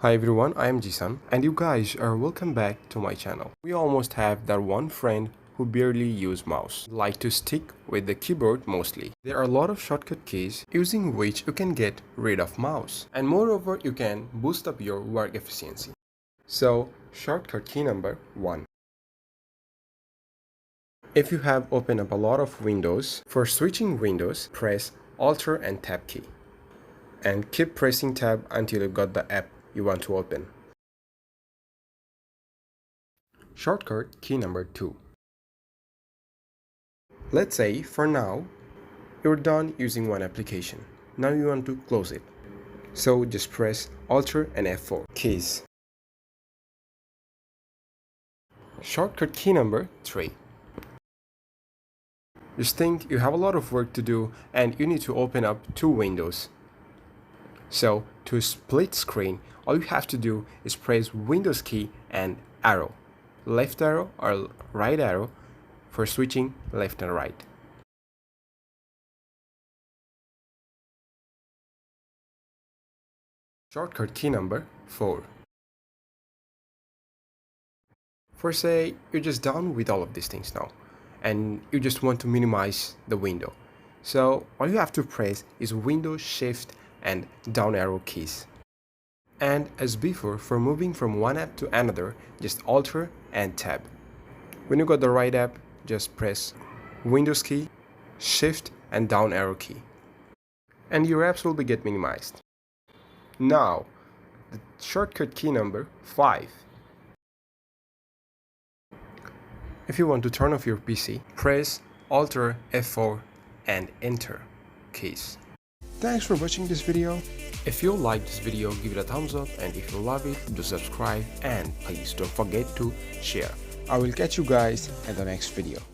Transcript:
Hi everyone, I am Zisun and you guys are welcome back to my channel. We almost have that one friend who barely use mouse, like to stick with the keyboard mostly. There are a lot of shortcut keys using which you can get rid of mouse, and moreover you can boost up your work efficiency. So shortcut key number 1. If you have opened up a lot of windows, for switching windows, press Alt and Tab key and keep pressing Tab until you got the app you want to open. Shortcut key number 2. Let's say for now you're done using one application. Now you want to close it. So just press Alt and F4 keys. Shortcut key number 3. Just think you have a lot of work to do and you need to open up two windows. So to split screen, all you have to do is press Windows key and arrow, left arrow or right arrow for switching left and right. Shortcut key number 4. For say you're just done with all of these things now and you just want to minimize the window. So all you have to press is Windows Shift and down arrow keys. And as before, for moving from one app to another, just Alt and Tab. When you got the right app, just press Windows key, Shift and down arrow key. And your apps will get minimized. Now, the shortcut key number 5. If you want to turn off your PC, press Alt F4 and Enter keys. Thanks for watching this video. If you like this video, give it a thumbs up, and if you love it, do subscribe and please don't forget to share. I will catch you guys in the next video.